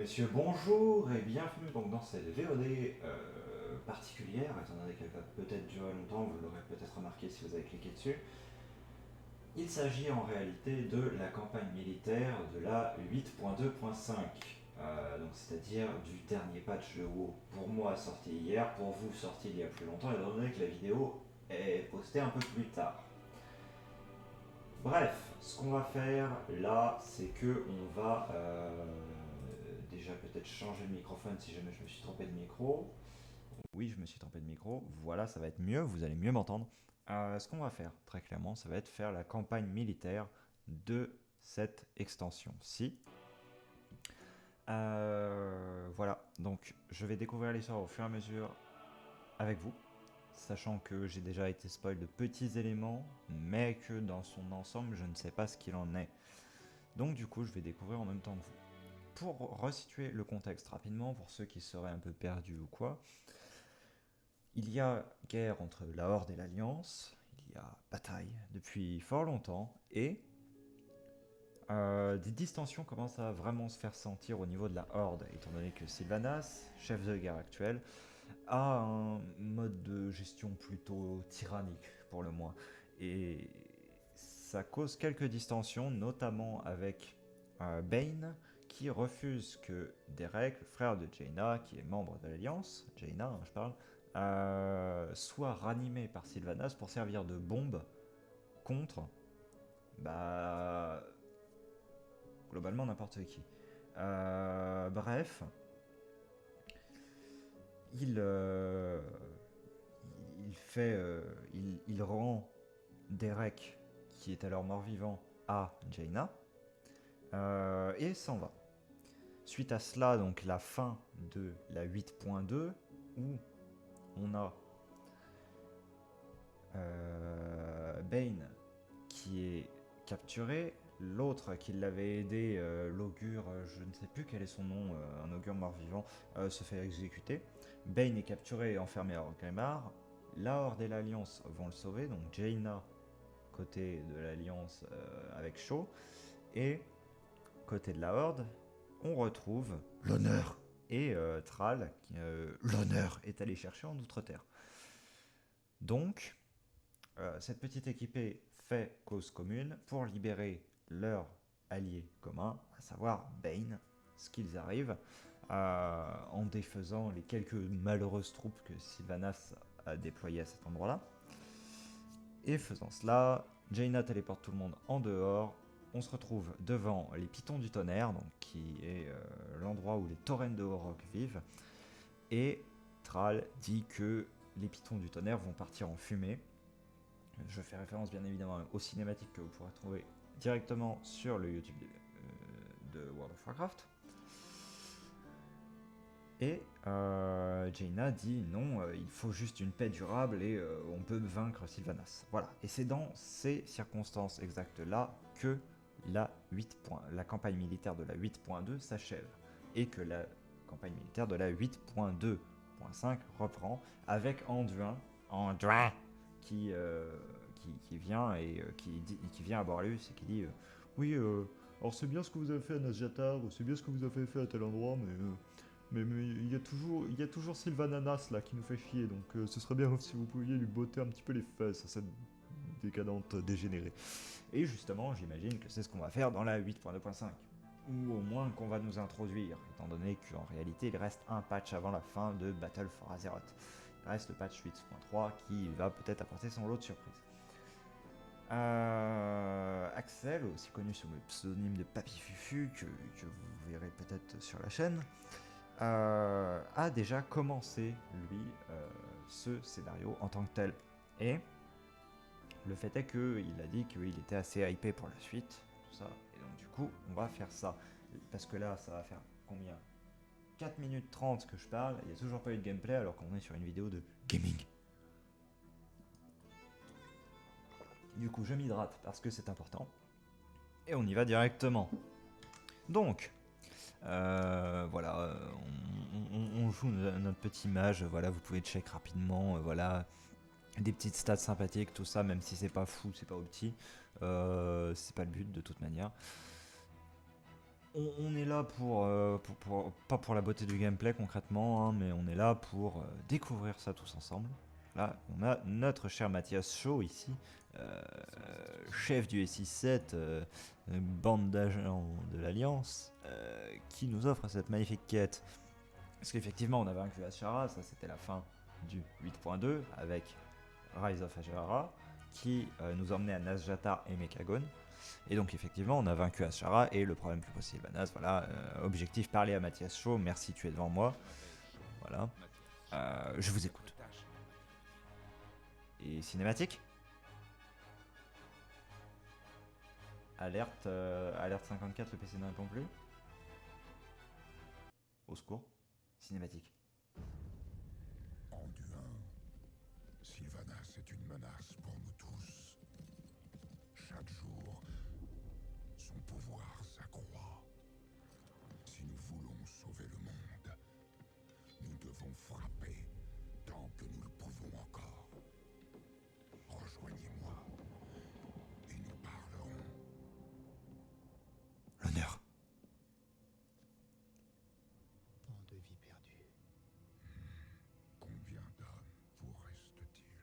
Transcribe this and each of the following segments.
Messieurs, bonjour et bienvenue donc dans cette VOD particulière, étant donné qu'elle va peut-être durer longtemps, vous l'aurez peut-être remarqué si vous avez cliqué dessus. Il s'agit en réalité de la campagne militaire de la 8.2.5, donc c'est-à-dire du dernier patch de WoW. Pour moi sorti hier, pour vous sorti il y a plus longtemps, étant donné que la vidéo est postée un peu plus tard. Bref, ce qu'on va faire là, c'est que on va déjà peut-être changer de microphone si jamais je me suis trompé de micro. Oui, je me suis trompé de micro. Voilà, ça va être mieux, vous allez mieux m'entendre. Ce qu'on va faire, très clairement, ça va être faire la campagne militaire de cette extension-ci. Voilà, donc je vais découvrir l'histoire au fur et à mesure avec vous, sachant que j'ai déjà été spoil de petits éléments, mais que dans son ensemble, je ne sais pas ce qu'il en est. Donc du coup, je vais découvrir en même temps que vous. Pour resituer le contexte rapidement, pour ceux qui seraient un peu perdus ou quoi, il y a guerre entre la Horde et l'Alliance, il y a bataille depuis fort longtemps, et des distensions commencent à vraiment se faire sentir au niveau de la Horde, étant donné que Sylvanas, chef de guerre actuel, a un mode de gestion plutôt tyrannique pour le moins. Et ça cause quelques distensions, notamment avec Bane, qui refuse que Derek, le frère de Jaina, qui est membre de l'Alliance, Jaina, hein, je parle, soit ranimé par Sylvanas pour servir de bombe contre, bah, globalement n'importe qui. Bref, il, euh, il rend Derek, qui est alors mort-vivant, à Jaina, et s'en va. Suite à cela, donc la fin de la 8.2, où on a Bane qui est capturé, l'autre qui l'avait aidé, l'augure, je ne sais plus quel est son nom, un augure mort-vivant, se fait exécuter. Bane est capturé et enfermé à Orgrimmar. La Horde et l'Alliance vont le sauver, donc Jaina côté de l'Alliance avec Shaw, et côté de la Horde, on retrouve l'honneur et Thrall, qui l'honneur est allé chercher en Outre-Terre. Donc, cette petite équipée fait cause commune pour libérer leur allié commun, à savoir Bane, ce qu'ils arrivent, en défaisant les quelques malheureuses troupes que Sylvanas a déployées à cet endroit-là. Et faisant cela, Jaina téléporte tout le monde en dehors. On se retrouve devant les Pitons du Tonnerre, donc qui est l'endroit où les Taurennes de Horrok vivent. Et Thrall dit que les Pitons du Tonnerre vont partir en fumée. Je fais référence bien évidemment aux cinématiques que vous pourrez trouver directement sur le YouTube de World of Warcraft. Et Jaina dit non, il faut juste une paix durable et on peut vaincre Sylvanas. Voilà. Et c'est dans ces circonstances exactes-là que la campagne militaire de la 8.2 s'achève. Et que la campagne militaire de la 8.2.5 reprend avec Anduin qui vient et qui vient à Borlus et qui dit oui, alors c'est bien ce que vous avez fait à Nazjatar, c'est bien ce que vous avez fait à tel endroit, mais il y a toujours Sylvananas là qui nous fait chier, donc ce serait bien si vous pouviez lui botter un petit peu les fesses à cette décadente dégénérée. Et justement, j'imagine que c'est ce qu'on va faire dans la 8.2.5. Ou au moins qu'on va nous introduire, étant donné qu'en réalité il reste un patch avant la fin de Battle for Azeroth. Il reste le patch 8.3 qui va peut-être apporter son lot de surprises. Axel, aussi connu sous le pseudonyme de Papy Fufu, que vous verrez peut-être sur la chaîne, a déjà commencé, lui, ce scénario en tant que tel. Et le fait est qu'il a dit qu'il était assez hypé pour la suite, tout ça, et donc du coup, on va faire ça. Parce que là, ça va faire combien 4 minutes 30 que je parle, il n'y a toujours pas eu de gameplay alors qu'on est sur une vidéo de gaming. Du coup, je m'hydrate parce que c'est important. Et on y va directement. Donc, voilà, on joue notre petit mage, voilà, vous pouvez check rapidement, voilà, des petites stats sympathiques, tout ça, même si c'est pas fou, c'est pas opti, c'est pas le but de toute manière. On est là pas pour la beauté du gameplay concrètement, hein, mais on est là pour découvrir ça tous ensemble. Là, on a notre cher Mathias Shaw ici, euh, chef du SI7, bande d'agents de l'Alliance, qui nous offre cette magnifique quête. Parce qu'effectivement, on a vaincu Ashara, ça c'était la fin du 8.2 avec Rise of Ashara, qui nous emmenait à Nazjatar et Mekagon. Et donc effectivement, on a vaincu Ashara et le problème plus possible. Sylvanas, voilà, objectif parler à Mathias Shaw, merci tu es devant moi. Voilà. Je vous écoute. Et cinématique. Alerte 54, le PC ne répond plus. Au secours. Cinématique. Anduin, Sylvanas est une menace pour nous tous. Chaque jour, son pouvoir s'accroît. Si nous voulons sauver le monde, nous devons frapper tant que nous le pouvons encore. Rejoignez-moi et nous parlerons. L'honneur. Tant de vies perdues. Combien d'hommes vous reste-t-il?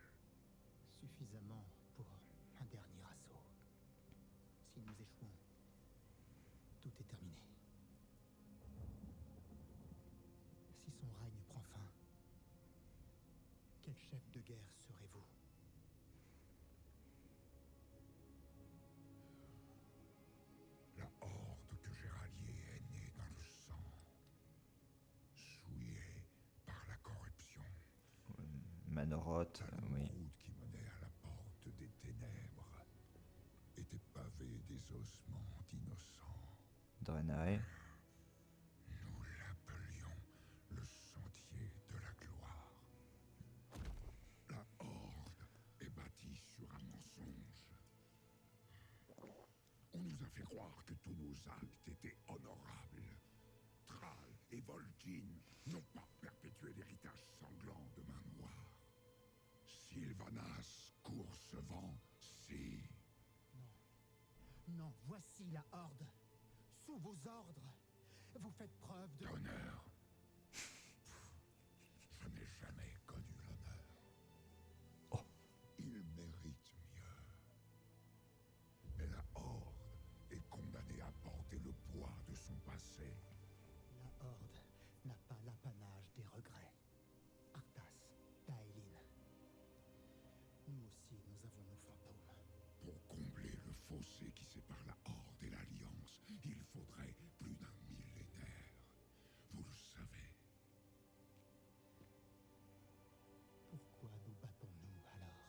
Suffisamment pour un dernier assaut. Si nous échouons, tout est terminé. Si son règne prend fin, quel chef de guerre serez-vous? La horde que j'ai ralliée est née dans le sang, souillée par la corruption. Manoroth, La oui. route qui menait à la porte des ténèbres était pavée des ossements d'innocents. Draenei. Nous l'appelions le sentier de la gloire. La horde est bâtie sur un mensonge. On nous a fait croire que tous nos actes étaient honorables. Thrall et Vol'jin n'ont pas perpétué l'héritage sanglant de Main Noire. Sylvanas court ce vent, si. Non. Non, voici la horde. Sous vos ordres. Vous faites preuve de... D'honneur. Je n'ai jamais connu l'honneur. Oh. Il mérite mieux. Mais la horde est condamnée à porter le poids de son passé. La horde n'a pas l'apanage des regrets. Arthas, Daelin. Nous aussi, nous avons nos fantômes. Pour combler le fossé qui sépare la horde et l'alliance, il faudrait plus d'un millénaire. Vous le savez. Pourquoi nous battons-nous alors?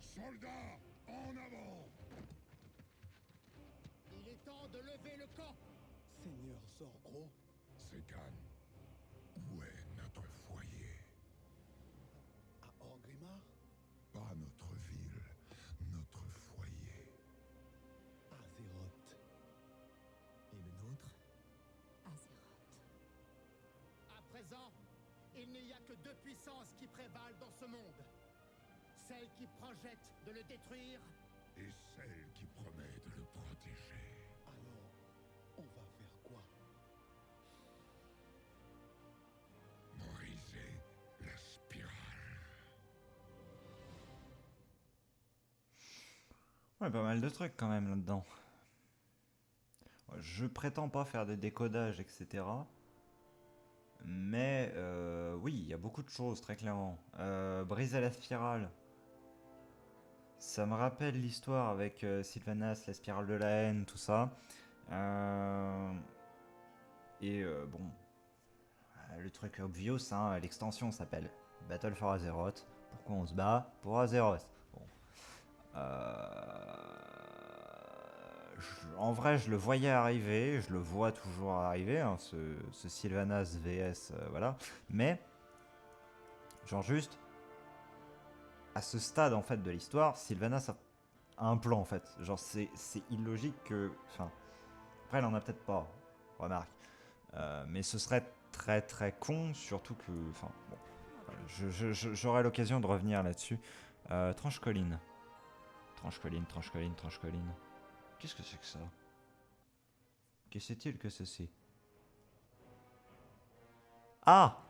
Soldats, en avant! Il est temps de lever le camp. Seigneur Zorgro, Sekan, où est notre foyer? à Orgrimmar, Pas notre ville, notre foyer. Azeroth. Et le nôtre? Azeroth. À présent, il n'y a que deux puissances qui prévalent dans ce monde. Celle qui projette de le détruire Et celle qui promet de le protéger. Alors, on va faire quoi? Briser la spirale. Ouais, pas mal de trucs quand même là-dedans. Je prétends pas faire des décodages, etc. Mais oui, il y a beaucoup de choses, très clairement. Briser la spirale. Ça me rappelle l'histoire avec Sylvanas, la spirale de la haine, tout ça. Bon, le truc obvious, hein, l'extension s'appelle Battle for Azeroth. Pourquoi on se bat? Pour Azeroth. Bon. En vrai, je le voyais arriver, je le vois toujours arriver, hein, ce Sylvanas VS, voilà. Mais, genre juste, à ce stade en fait de l'histoire, Sylvanas a un plan en fait. Genre c'est illogique que, enfin, après elle en a peut-être pas, remarque. Mais ce serait très très con, surtout que... Enfin, bon, j'aurai l'occasion de revenir là-dessus. Tranche colline. Tranche colline, tranche colline, tranche colline. Qu'est-ce que c'est que ça? Que c'est-il que ceci? Ah!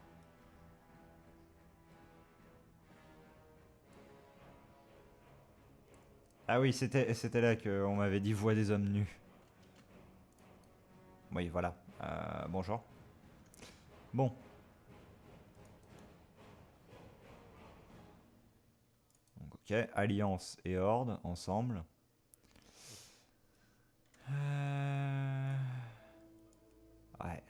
Ah oui, c'était là qu'on m'avait dit voix des hommes nus. Oui, voilà. Bonjour. Bon. Donc, ok, Alliance et Horde ensemble. Ouais.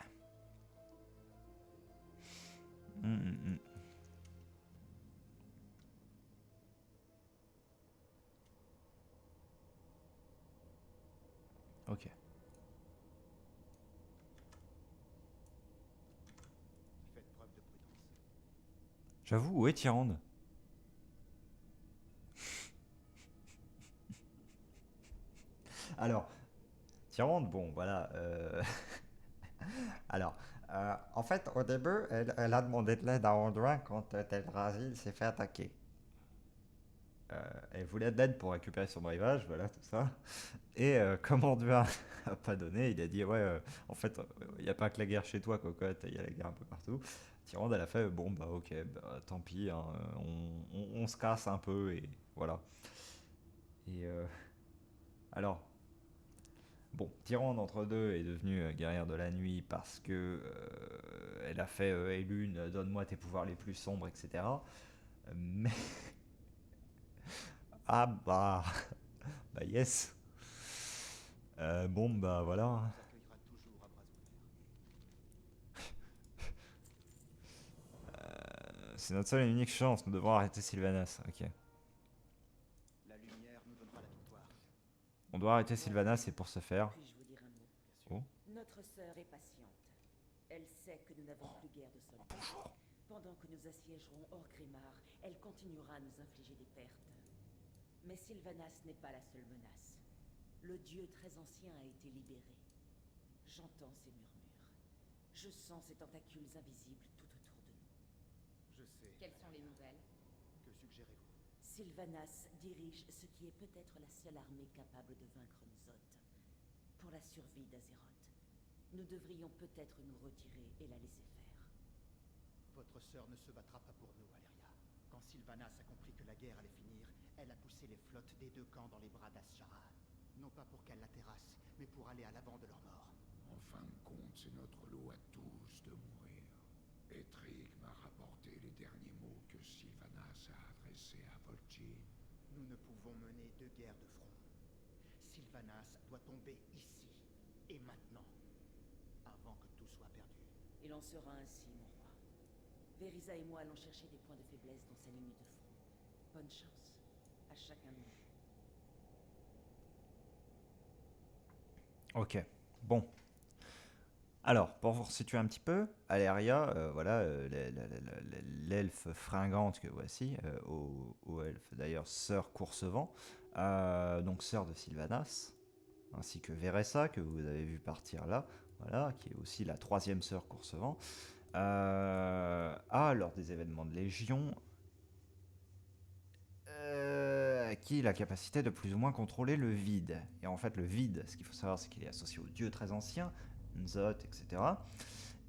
Hum, hum. Ok. Faites preuve de prudence. J'avoue, où est Tyrande? Alors, Tyrande, bon, voilà. Alors, en fait, au début, elle a demandé de l'aide à Anduin quand Teldrassil s'est fait attaquer. Elle voulait de l'aide pour récupérer son breuvage, voilà, tout ça. Et comme Anduin a pas donné, il a dit, ouais, en fait, il n'y a pas que la guerre chez toi, cocotte, il y a la guerre un peu partout. Tyrande, elle a fait, bon, bah ok, bah, tant pis, hein, on se casse un peu, et voilà. Et alors, bon, Tyrande entre deux est devenue guerrière de la nuit parce que elle a fait Elune, donne-moi tes pouvoirs les plus sombres, etc. Mais ah bah bah yes. Bon bah voilà. Accueillera toujours à bras ouverts. C'est notre seule et unique chance. Nous devons arrêter Sylvanas. Ok. La lumière nous donnera la victoire. On doit arrêter Sylvanas et pour ce faire. Puis-je vous dire un mot? Oh. Notre sœur est patiente. Elle sait que nous n'avons plus guère de soldats. Bonjour. Pendant que nous assiégerons Orgrimmar, elle continuera à nous infliger des pertes. Mais Sylvanas n'est pas la seule menace. Le dieu très ancien a été libéré. J'entends ses murmures. Je sens ces tentacules invisibles tout autour de nous. Je sais. Quelles sont les nouvelles? Que suggérez-vous? Sylvanas dirige ce qui est peut-être la seule armée capable de vaincre Nzot. Pour la survie d'Azeroth, nous devrions peut-être nous retirer et la laisser faire. Votre sœur ne se battra pas pour nous, Aléria. Quand Sylvanas a compris que la guerre allait finir, elle a poussé les flottes des deux camps dans les bras d'Ashara. Non pas pour qu'elle la terrasse, mais pour aller à l'avant de leur mort. En fin de compte, c'est notre lot à tous de mourir. Etric m'a rapporté les derniers mots que Sylvanas a adressés à Vol'jin. Nous ne pouvons mener deux guerres de front. Sylvanas doit tomber ici, et maintenant, avant que tout soit perdu. Il en sera ainsi, mon roi. Verisa et moi allons chercher des points de faiblesse dans sa ligne de front. Bonne chance à chacun de nous. Ok. Bon. Alors, pour vous situer un petit peu, Aléria, voilà, l'elfe fringante que voici, au elfe d'ailleurs, sœur Coursevent, donc sœur de Sylvanas, ainsi que Veressa, que vous avez vu partir là, voilà, qui est aussi la troisième sœur Coursevent, a, lors des événements de Légion, acquis la capacité de plus ou moins contrôler le vide. Et en fait, le vide, ce qu'il faut savoir, c'est qu'il est associé au dieu très ancien, Nzot, etc.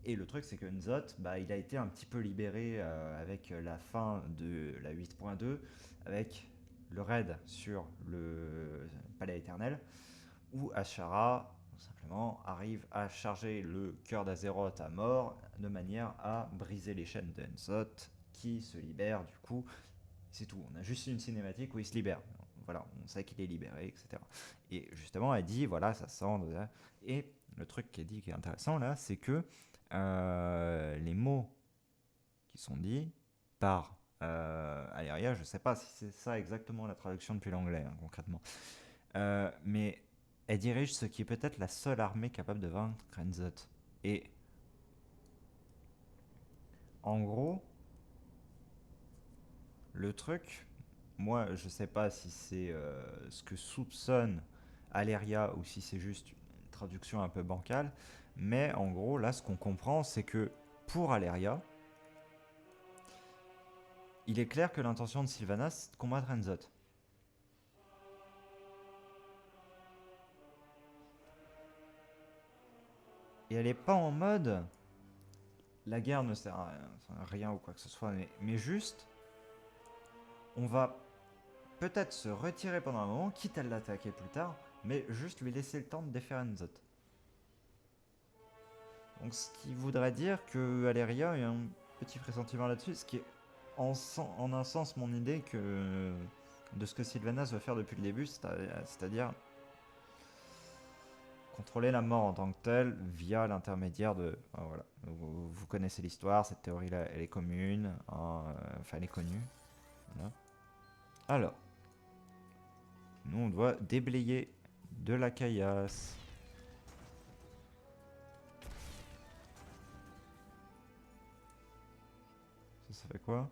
Et le truc, c'est que Nzot, bah, il a été un petit peu libéré avec la fin de la 8.2, avec le raid sur le palais éternel, où Ashara, tout simplement, arrive à charger le cœur d'Azeroth à mort, de manière à briser les chaînes de Nzot, qui se libère du coup. C'est tout, on a juste une cinématique où il se libère. Voilà, on sait qu'il est libéré, etc. Et justement, elle dit, voilà, ça sent... Et le truc qu'elle dit qui est intéressant, là, c'est que les mots qui sont dits par Aléria, je ne sais pas si c'est ça exactement la traduction depuis l'anglais, hein, concrètement, mais elle dirige ce qui est peut-être la seule armée capable de vaincre Nzot. Et en gros... Le truc, moi, je sais pas si c'est ce que soupçonne Aléria ou si c'est juste une traduction un peu bancale, mais en gros, là, ce qu'on comprend, c'est que pour Aléria, il est clair que l'intention de Sylvanas, c'est de combattre Enzot. Et elle est pas en mode la guerre ne sert à rien, enfin, rien ou quoi que ce soit, mais juste on va peut-être se retirer pendant un moment, quitte à l'attaquer plus tard, mais juste lui laisser le temps de défaire Enzot. Donc ce qui voudrait dire que Aléria a un petit pressentiment là-dessus, ce qui est en un sens mon idée que de ce que Sylvanas veut faire depuis le début, c'est-à-dire contrôler la mort en tant que telle via l'intermédiaire de... voilà. Vous connaissez l'histoire, cette théorie-là, elle est commune, hein, enfin elle est connue. Voilà. Alors, nous on doit déblayer de la caillasse. Ça fait quoi?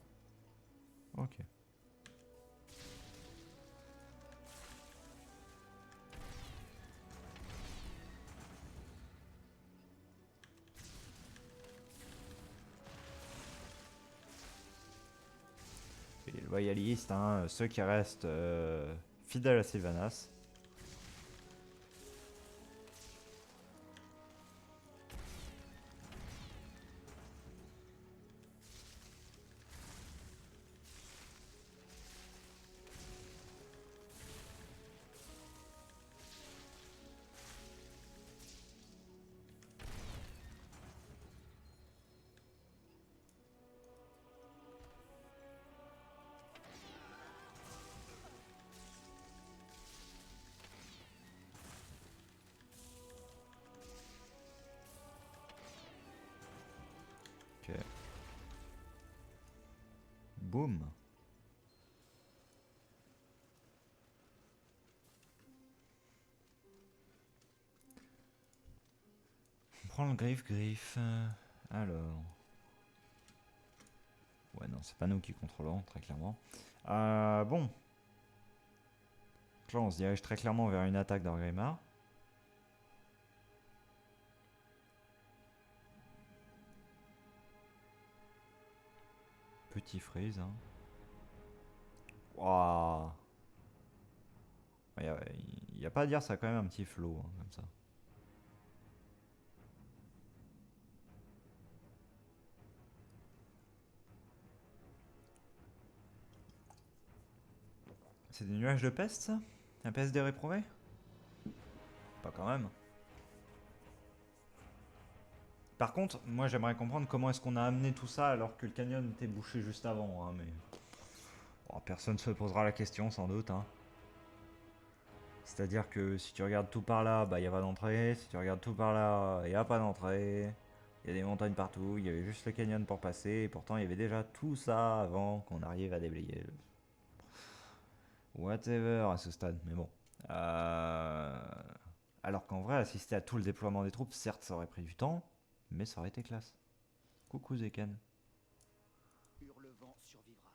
Ok. Et les loyalistes, hein, ceux qui restent fidèles à Sylvanas. Ok. Boum. On prend le griffe. Alors. Ouais, non, c'est pas nous qui contrôlons, très clairement. Bon. Donc là, on se dirige très clairement vers une attaque d'Orgrimmar. Petit freeze. Hein. Waouh. Il n'y a pas à dire, ça a quand même un petit flow, hein, comme ça. C'est des nuages de peste, ça? Un PSD réprouvé? Pas quand même. Par contre, moi j'aimerais comprendre comment est-ce qu'on a amené tout ça alors que le canyon était bouché juste avant, hein, mais... Bon, personne se posera la question, sans doute, hein. C'est-à-dire que si tu regardes tout par là, bah il n'y a pas d'entrée. Si tu regardes tout par là, il n'y a pas d'entrée. Il y a des montagnes partout, il y avait juste le canyon pour passer. Et pourtant, il y avait déjà tout ça avant qu'on arrive à déblayer. Whatever à ce stade, mais bon. Alors qu'en vrai, assister à tout le déploiement des troupes, certes, ça aurait pris du temps, mais ça aurait été classe. Coucou Zeken. Hurlevent survivra.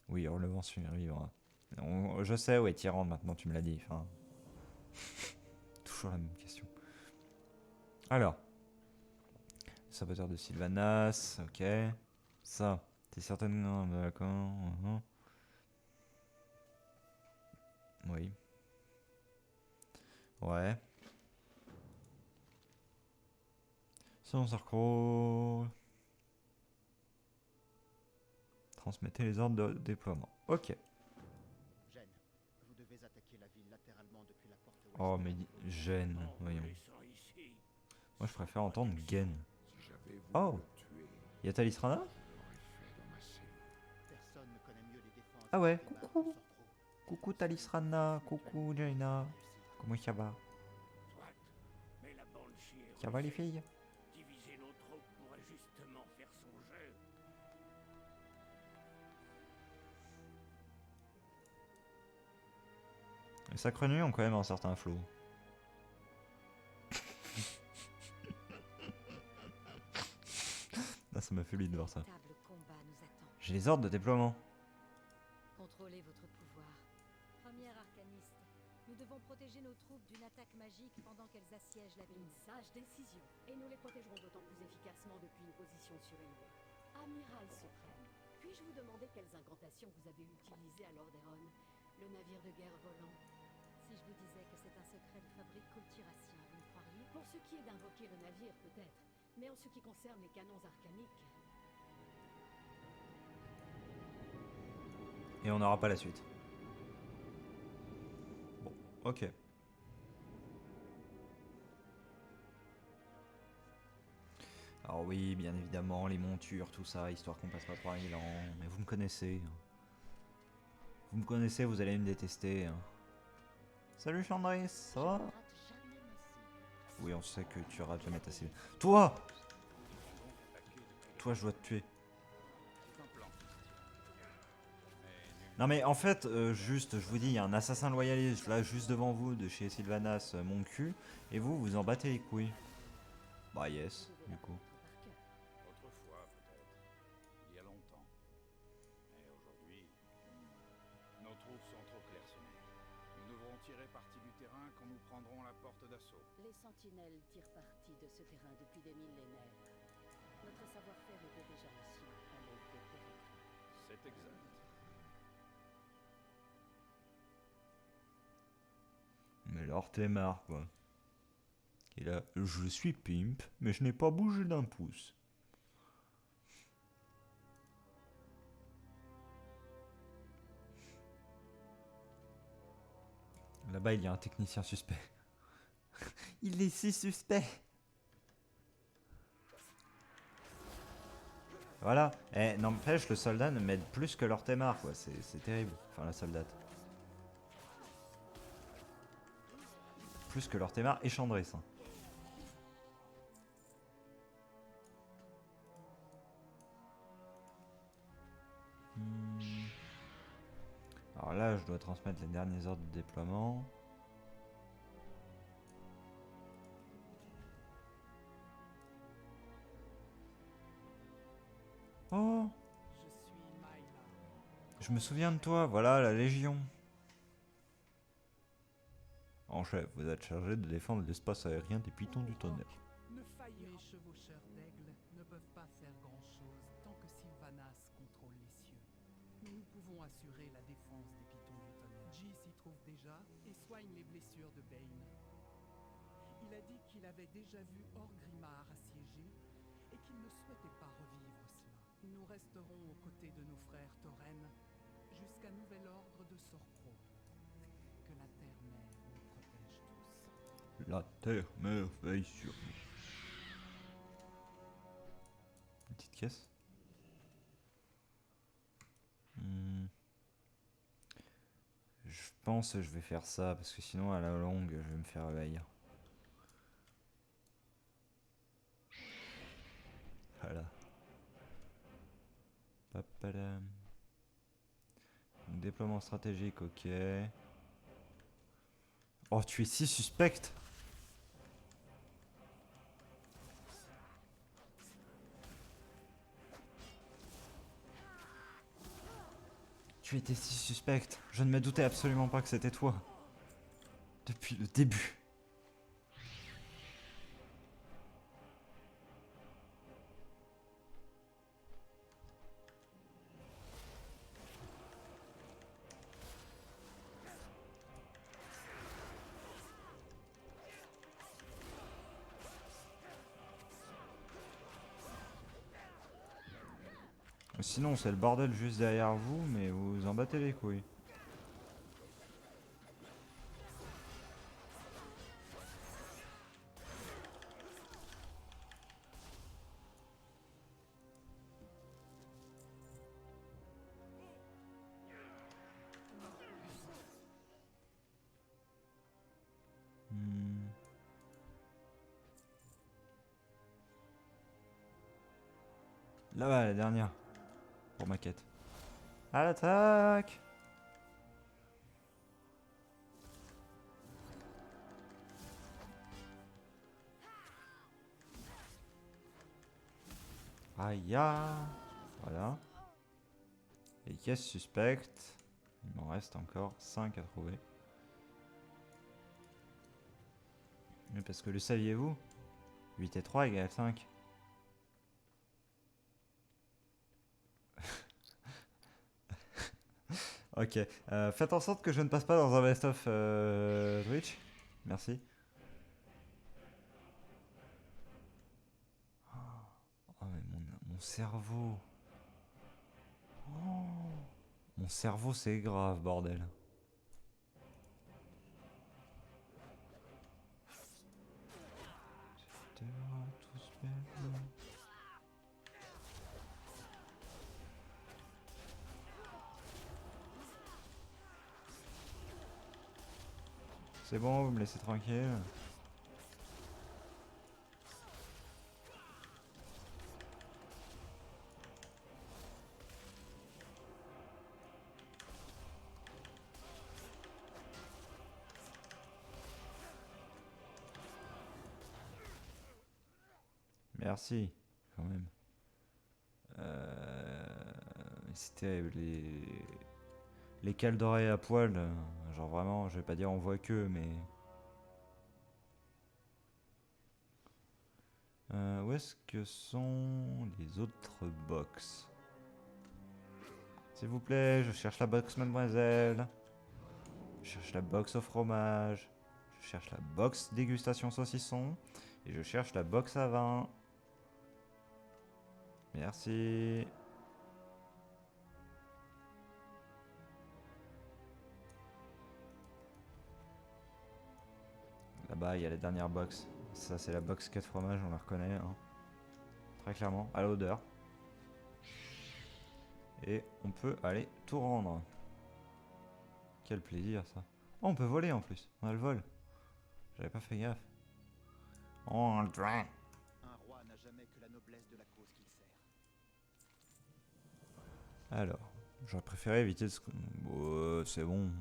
Oui, Hurlevent survivra. Je sais où est Tyrande maintenant, tu me l'as dit. Enfin... Toujours la même question. Alors. Saboteur de Sylvanas, ok. Ça, t'es certainement d'accord. Oui. Ouais. Selon Sarkro. Transmettez les ordres de déploiement. Ok. Gêne, vous devez attaquer la ville latéralement depuis la porte ouest. Oh, mais gêne, voyons. Moi, je préfère entendre Gen. Si j'avais voulu Oh. le tuer, Y a Talisrana? j'aurais fait dans ma cellule. Personne ne connaît mieux les défenses. Ah ouais, d'Orgrimmar coucou. que Sorcro. Coucou Talisrana, coucou Jaina. Comment ça va? Soit, mais la Banshee est Ça va les rusée. filles? Diviser nos troupes pourrait justement faire son jeu. Les Sacres Nuits ont quand même un certain flow. Là, ça m'a fait lui de voir ça. Table combat nous attend. J'ai les ordres de déploiement. Contrôlez votre pouvoir. Premier arcaniste, Nous devons protéger nos troupes d'une attaque magique pendant qu'elles assiègent la Une ville. sage décision. Et nous les protégerons d'autant plus efficacement depuis une position surélevée. Amiral suprême, puis-je vous demander quelles incantations vous avez utilisées à Lordaeron, le navire de guerre volant? Si je vous disais que c'est un secret de fabrique cultirassien, vous me croiriez? Pour ce qui est d'invoquer le navire, peut-être. Mais en ce qui concerne les canons arcaniques... Et on n'aura pas la suite. Bon, ok. Alors oui, bien évidemment, les montures, tout ça, histoire qu'on passe pas 3000 ans. Mais vous me connaissez. Vous me connaissez, vous allez me détester. Salut Chandris, ça va? Oui, on sait que tu rates jamais ta cible. Toi! Toi, je dois te tuer. Non mais en fait, juste, je vous dis, il y a un assassin loyaliste là, juste devant vous, de chez Sylvanas, mon cul, et vous, vous en battez les couilles. Bah yes, du coup. Autrefois, peut-être. Il y a longtemps. Mais aujourd'hui, nos troupes sont trop clairsemées. Nous devrons tirer parti du terrain quand nous prendrons la porte d'assaut. Les sentinelles tirent parti de ce terrain depuis des millénaires. Notre savoir-faire était déjà ancien à l'aide des pérégrins. C'est exact. Mais alors t'es marre quoi. Et là, je suis pimp, mais je n'ai pas bougé d'un pouce. Là-bas, il y a un technicien suspect. Il est si suspect. Voilà. Eh, n'empêche, le soldat ne m'aide plus que l'Ortemar, quoi. C'est terrible. Enfin, la soldate. Plus que l'Ortemar et Chandris. Hein. Alors là, je dois transmettre les derniers ordres de déploiement. Oh! Je me souviens de toi, voilà, la Légion. En chef, vous êtes chargé de défendre l'espace aérien des Pythons du Tonnerre. Les chevaucheurs d'aigle ne peuvent pas faire grand-chose tant que Sylvanas contrôle les cieux. Mais nous pouvons assurer la défense des Pythons du Tonnerre. G s'y trouve déjà et soigne les blessures de Bane. Il a dit qu'il avait déjà vu Orgrimmar assiégé et qu'il ne souhaitait pas revivre cela. Nous resterons aux côtés de nos frères Tauren jusqu'à nouvel ordre de Sorcro. Que la Terre-Mère nous protège tous. La Terre-Mère veille sur nous. Une petite caisse. Je pense que je vais faire ça parce que sinon à la longue je vais me faire réveillir. Voilà. Papadam. Déploiement stratégique, ok. Oh, tu es si suspecte. Tu étais si suspecte. Je ne me doutais absolument pas que c'était toi. Depuis le début. Sinon, c'est le bordel juste derrière vous, mais vous vous en battez les couilles. Là-bas, la dernière. Pour ma quête. À l'attaque! Aïe! Voilà. Et caisse suspecte. Il m'en reste encore 5 à trouver. Mais parce que le saviez-vous? 8 et 3 égale 5. Ok. Faites en sorte que je ne passe pas dans un best-of Twitch. Merci. Oh, mais mon cerveau. Oh, mon cerveau, c'est grave, bordel. C'est bon, vous me laissez tranquille. Merci, quand même. C'était les cales d'oreilles à poil. Genre vraiment, je vais pas dire on voit que, mais... où est-ce que sont les autres box? S'il vous plaît, je cherche la box mademoiselle. Je cherche la box au fromage. Je cherche la box dégustation saucisson. Et je cherche la box à vin. Merci. Là-bas, il y a la dernière box. Ça, c'est la box 4 fromages, on la reconnaît. Hein. Très clairement, à l'odeur. Et on peut aller tout rendre. Quel plaisir, ça. Oh, on peut voler en plus. On a le vol. J'avais pas fait gaffe. Oh, le train. Un roi n'a jamais que la noblesse de la cause qu'il sert. Alors, j'aurais préféré éviter ce... Oh, c'est bon.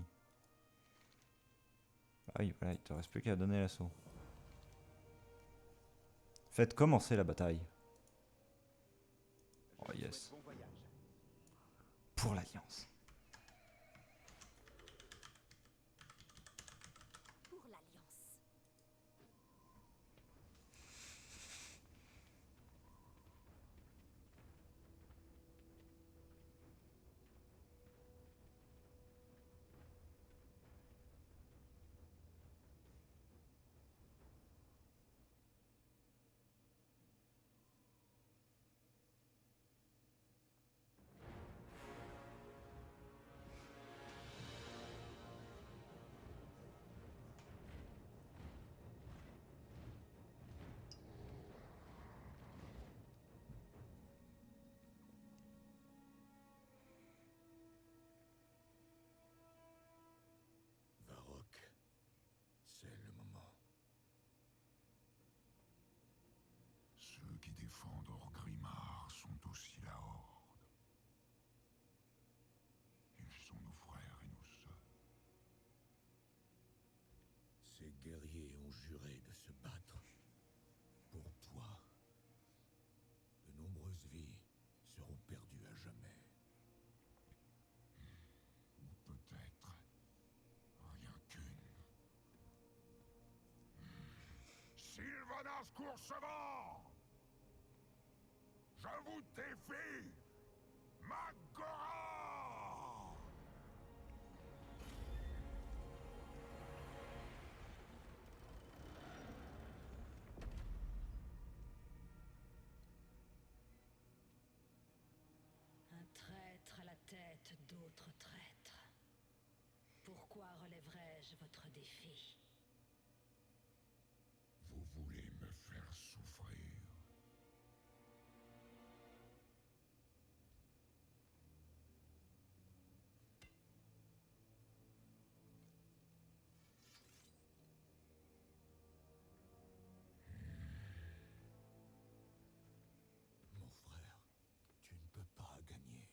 Ah oui, voilà, il te reste plus qu'à donner l'assaut. Faites commencer la bataille. Oh yes. Bon voyage. Pour l'Alliance. Pour l'Alliance. Varrock, c'est le moment. Ceux qui défendent Orgrimmar sont aussi la Horde. Ils sont nos frères et nos sœurs. Ces guerriers ont juré de se battre pour toi. De nombreuses vies seront perdues à jamais. Ou peut-être rien qu'une. Sylvanas Coursevent! Je vous défie! Magora! Un traître à la tête d'autres traîtres. Pourquoi relèverais-je votre défi? Vous voulez me faire souffrir? Mon frère, tu ne peux pas gagner.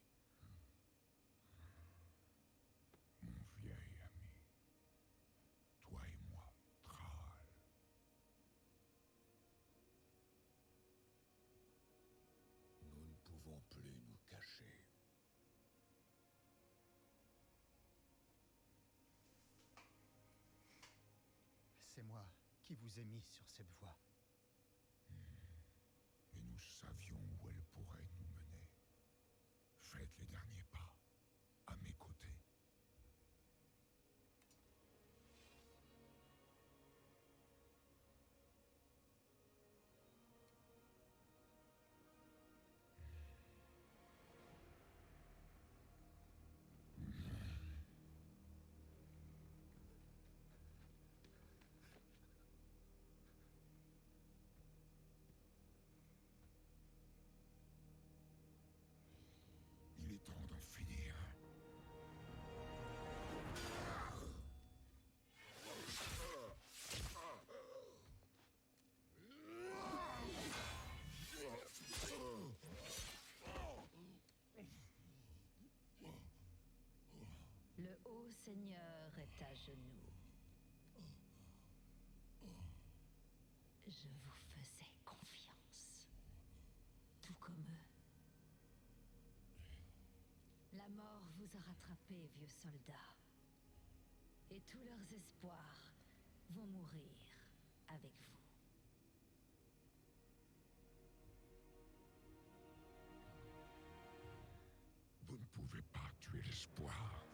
Mon vieil ami, toi et moi, Thrall. qui vous a mis sur cette voie? Et nous savions où elle pourrait nous mener. Faites les derniers pas, à mes côtés. Il est temps d'en finir. Le haut seigneur est à genoux. Je vous faisais confiance, tout comme eux. La mort vous a rattrapé, vieux soldat. Et tous leurs espoirs vont mourir avec vous. Vous ne pouvez pas tuer l'espoir.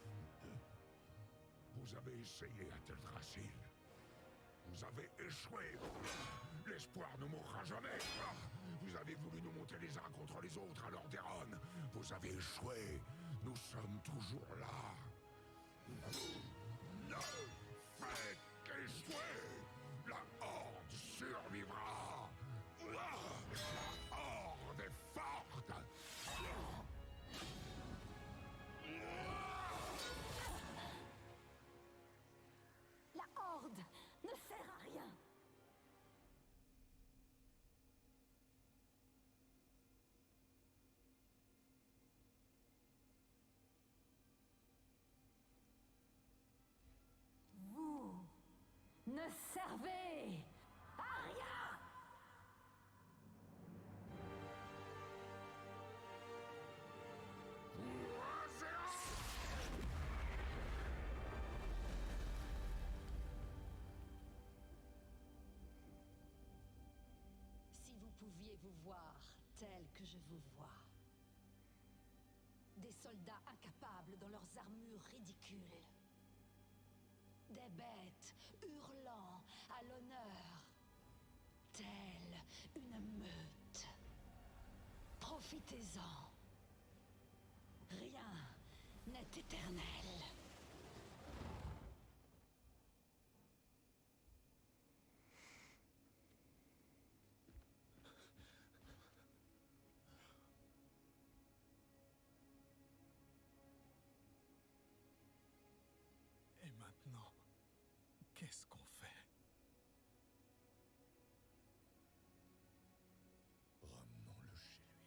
Vous avez essayé à Teldrassil. Vous avez échoué. L'espoir ne mourra jamais. Vous avez voulu nous monter les uns contre les autres à Lordaeron. Vous avez échoué. Nous sommes toujours là. Ne faites qu'échouer. La Horde survivra. La Horde est forte. La Horde ne sert à rien. Vous ne servez à rien. Si vous pouviez vous voir tel que je vous vois. Des soldats incapables dans leurs armures ridicules. Des bêtes hurlant à l'honneur. Telle une meute. Profitez-en. Rien n'est éternel. Et maintenant, qu'est-ce qu'on fait? Ramenons-le chez lui.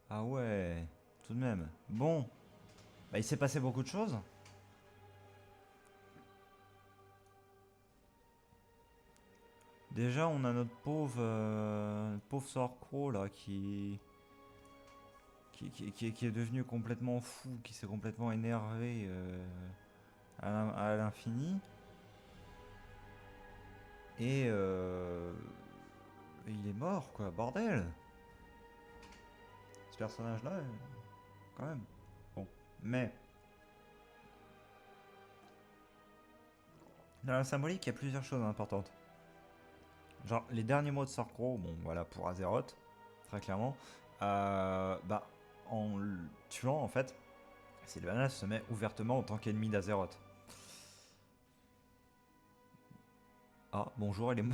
Ah ouais, tout de même. Bon, bah, il s'est passé beaucoup de choses. Déjà, on a notre pauvre Sorcro là qui est devenu complètement fou, qui s'est complètement énervé à l'infini. Et il est mort, quoi, bordel. Ce personnage-là, quand même. Bon, mais dans la symbolique, il y a plusieurs choses importantes. Genre, les derniers mots de Sorcro, bon, voilà, pour Azeroth. très clairement. Bah, en le tuant, en fait, Sylvanas se met ouvertement en tant qu'ennemi d'Azeroth. Ah, bonjour, elle est...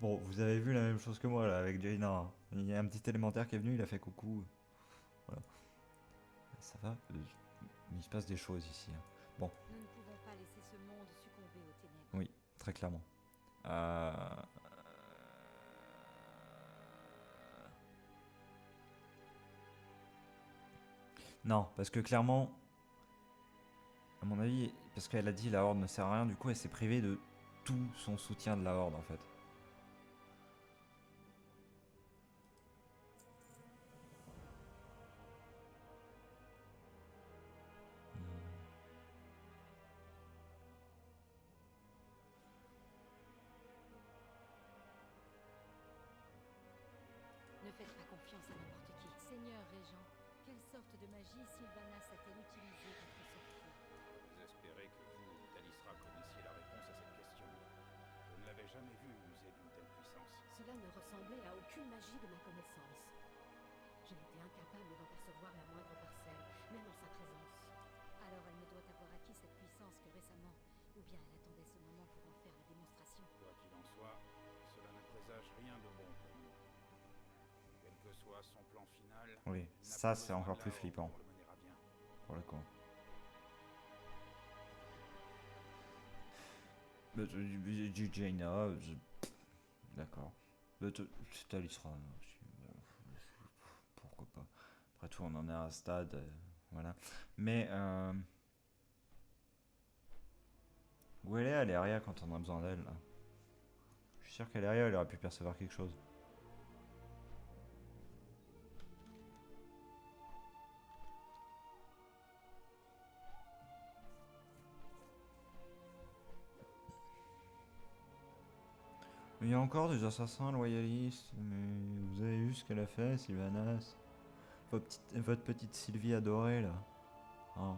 Bon, vous avez vu la même chose que moi, là, avec Jaina. Hein. Il y a un petit élémentaire qui est venu, il a fait coucou. Voilà. Ça va il se passe des choses ici. Hein. Bon. Nous ne pouvons pas laisser ce monde succomber aux ténèbres. Oui, très clairement. Non, parce que clairement, à mon avis, parce qu'elle a dit la Horde ne sert à rien, du coup elle s'est privée de tout son soutien de la Horde en fait. Ne faites pas confiance à n'importe qui. Seigneur Régent, quelle sorte de magie Sylvanas a-t-elle utilisée contre Sorcier? Vous espérez que vous, Talisra, connaissiez la réponse à cette question. Je ne l'avais jamais vu user d'une telle puissance. Cela ne ressemblait à aucune magie de ma connaissance. J'ai été incapable d'en percevoir la moindre parcelle, même en sa présence. Alors elle ne doit avoir acquis cette puissance que récemment, ou bien elle attendait ce moment pour en faire la démonstration. Quoi qu'il en soit, cela ne présage rien de bon pour nous. Quel que soit son plan final, Oui, il n'a ça pas c'est besoin encore de la plus Horde flippant. pour le mener à bien. Pour le coup. Du Jaina, d'accord. C'est Talisra. Pourquoi pas. Après tout, on en est à un stade. Voilà. Mais. Où elle est, Aléria, quand on a besoin d'elle là? Je suis sûr qu'Aléria, elle aurait pu percevoir quelque chose. Il y a encore des assassins loyalistes, mais vous avez vu ce qu'elle a fait, Sylvanas? Votre petite Sylvie adorée là. Oh.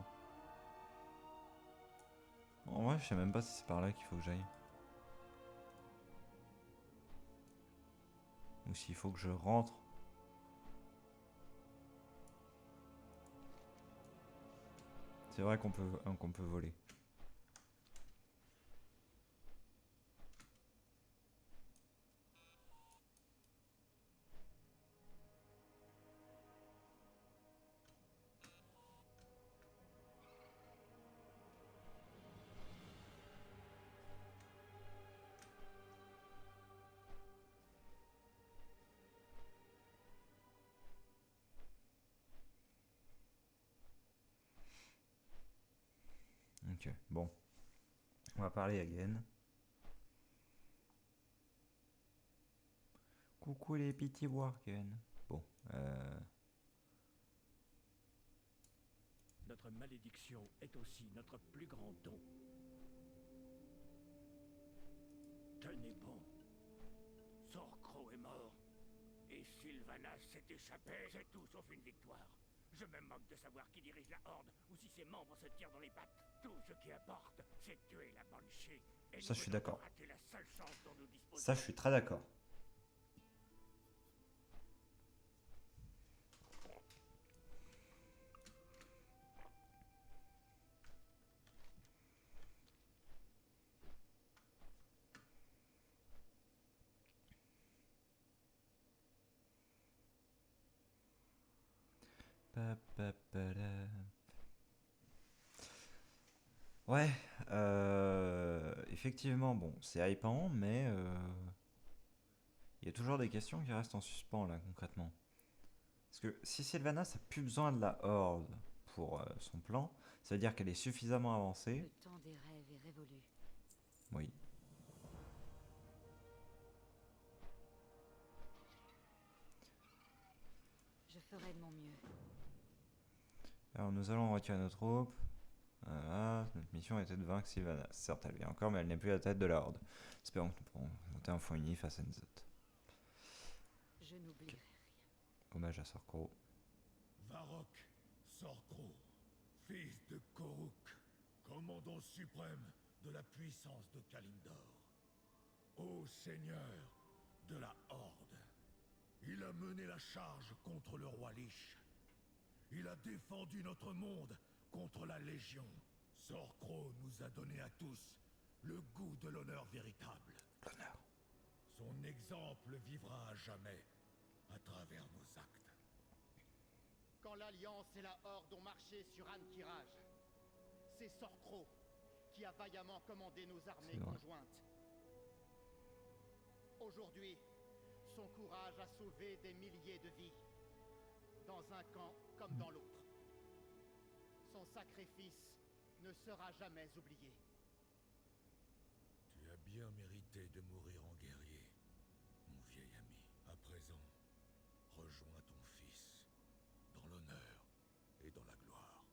En vrai, je sais même pas si c'est par là qu'il faut que j'aille. Ou s'il faut que je rentre. C'est vrai qu'on peut voler. Ok, bon. On va parler à Guen. Coucou les petits Worken. Bon, Notre malédiction est aussi notre plus grand don. Tenez bon. Sorcro est mort. Et Sylvanas s'est échappé. C'est tout sauf une victoire. Je me moque de savoir qui dirige la Horde ou si ses membres se tirent dans les pattes. Tout ce qui importe, c'est tuer la Banshee. Et ça je suis d'accord. rater la seule chance dont nous disposons. Ça je suis très d'accord. Ouais, effectivement, bon, c'est hypant, mais il y a toujours des questions qui restent en suspens là, concrètement. Parce que si Sylvanas a plus besoin de la Horde pour son plan, ça veut dire qu'elle est suffisamment avancée. Le temps des rêves est révolu. Oui. Je ferai de mon mieux. Alors nous allons retirer nos troupes. Voilà, notre mission était de vaincre Sylvanas. Certes, elle vient encore, mais elle n'est plus à la tête de la Horde. Espérons que nous pourrons monter un front uni face à Nzot. Je n'oublierai rien. Hommage à Sorcro. Varrock Sorcro, fils de Koruk, commandant suprême de la puissance de Kalimdor. Ô Seigneur, de la Horde. Il a mené la charge contre le roi Lich. Il a défendu notre monde contre la Légion. Sorcro nous a donné à tous le goût de l'honneur véritable. L'honneur. Son exemple vivra à jamais à travers nos actes. Quand l'Alliance et la Horde ont marché sur Ankiraj, c'est Sorcro qui a vaillamment commandé nos armées conjointes. Aujourd'hui, son courage a sauvé des milliers de vies, dans un camp comme dans l'autre. Son sacrifice ne sera jamais oublié. Tu as bien mérité de mourir en guerrier, mon vieil ami. À présent, rejoins ton fils, dans l'honneur et dans la gloire.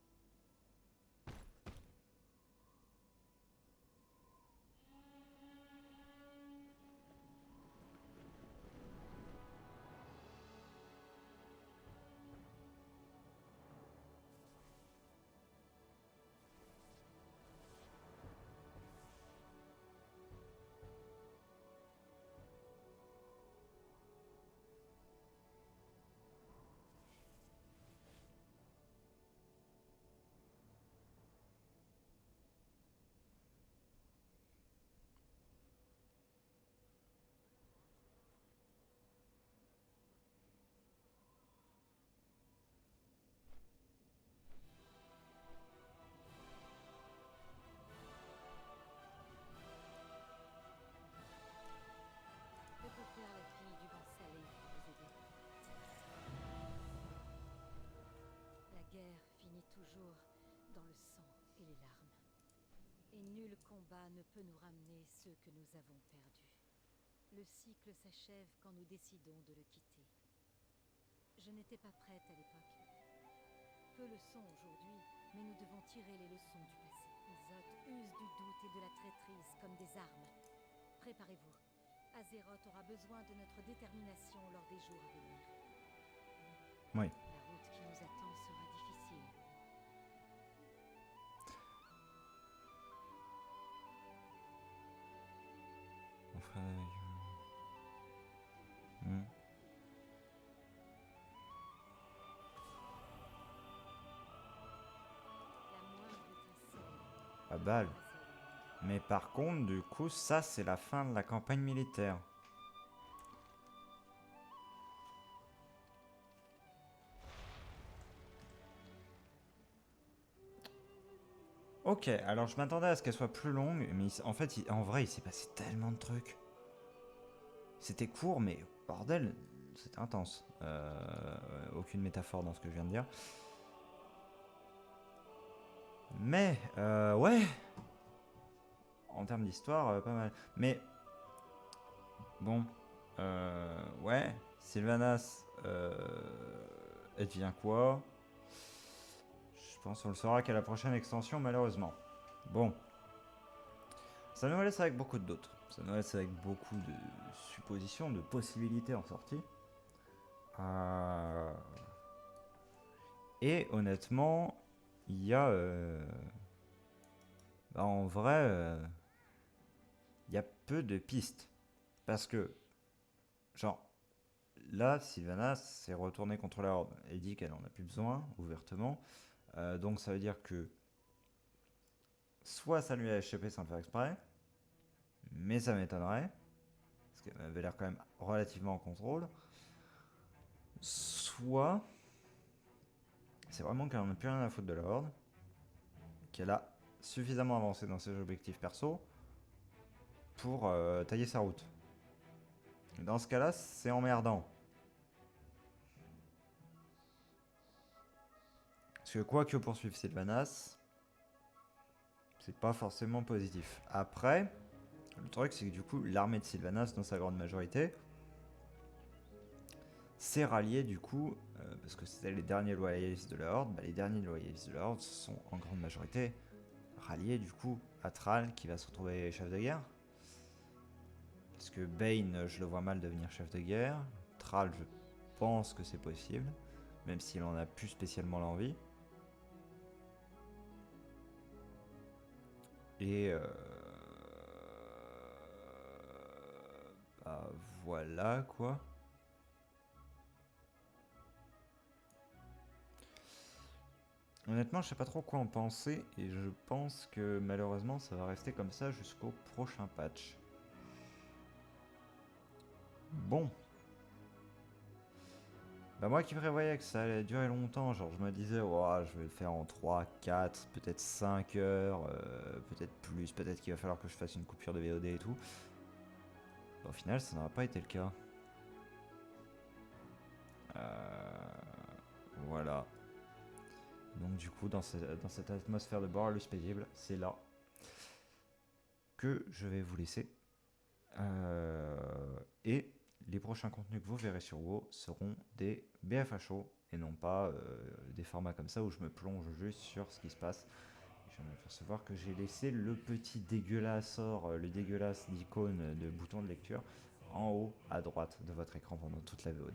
Je peux faire la fille du vent salé pour vous aider. La guerre finit toujours dans le sang et les larmes. Et nul combat ne peut nous ramener ceux que nous avons perdus. Le cycle s'achève quand nous décidons de le quitter. Je n'étais pas prête à l'époque. Peu le sont aujourd'hui, mais nous devons tirer les leçons du passé. Isoth use du doute et de la traîtrise comme des armes. Préparez-vous. Azeroth aura besoin de notre détermination lors des jours à venir. Oui. La route qui nous attend sera difficile. Enfin, La moindre étincelle. à balle. Mais par contre, du coup, ça, c'est la fin de la campagne militaire. Ok, alors je m'attendais à ce qu'elle soit plus longue, mais en fait, en vrai, il s'est passé tellement de trucs. C'était court, mais bordel, c'était intense. Aucune métaphore dans ce que je viens de dire. Mais, ouais. En termes d'histoire, pas mal. Mais, bon, ouais, Sylvanas, elle devient quoi? Je pense qu'on le saura qu'à la prochaine extension, malheureusement. Bon. Ça nous laisse avec beaucoup de doutes. Ça nous laisse avec beaucoup de suppositions, de possibilités en sortie. Et honnêtement, il y a... bah, en vrai, il y a peu de pistes. Parce que, genre, là, Sylvanas s'est retournée contre la Horde et dit qu'elle en a plus besoin, ouvertement. Donc ça veut dire que soit ça lui a échappé sans le faire exprès, mais ça m'étonnerait, parce qu'elle avait l'air quand même relativement en contrôle. Soit c'est vraiment qu'elle en a plus rien à foutre de la Horde, qu'elle a suffisamment avancé dans ses objectifs perso pour tailler sa route. Dans ce cas-là, c'est emmerdant. Parce que quoi que poursuive Sylvanas, c'est pas forcément positif. Après, le truc c'est que du coup, l'armée de Sylvanas, dans sa grande majorité, s'est ralliée du coup, parce que c'était les derniers loyalistes de la Horde, bah, les derniers loyalistes de la Horde sont en grande majorité ralliés du coup à Thrall qui va se retrouver chef de guerre. Parce que Bane, je le vois mal devenir chef de guerre. Thrall, je pense que c'est possible, même s'il en a plus spécialement l'envie. Et Voilà quoi. Honnêtement, je sais pas trop quoi en penser et je pense que malheureusement ça va rester comme ça jusqu'au prochain patch. Bon. Bah moi qui prévoyais que ça allait durer longtemps, genre je me disais oh, je vais le faire en 3, 4, peut-être 5 heures, peut-être plus, peut-être qu'il va falloir que je fasse une coupure de VOD et tout. Bah, au final ça n'aura pas été le cas. Voilà. Donc du coup dans cette atmosphère de Borderless paisible, c'est là que je vais vous laisser. Et les prochains contenus que vous verrez sur WoW seront des BFHO et non pas des formats comme ça où je me plonge juste sur ce qui se passe. Je viens de m'apercevoir que j'ai laissé le petit dégueulasse le dégueulasse d'icône de bouton de lecture en haut à droite de votre écran pendant toute la VOD.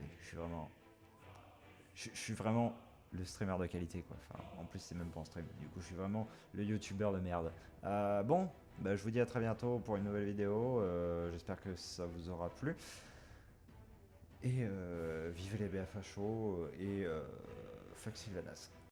Je suis vraiment le streamer de qualité quoi. Enfin, en plus c'est même pas en stream. Du coup je suis vraiment le youtubeur de merde. Bon, bah, je vous dis à très bientôt pour une nouvelle vidéo. J'espère que ça vous aura plu. Et vive les BFHO et fuck Sylvanas.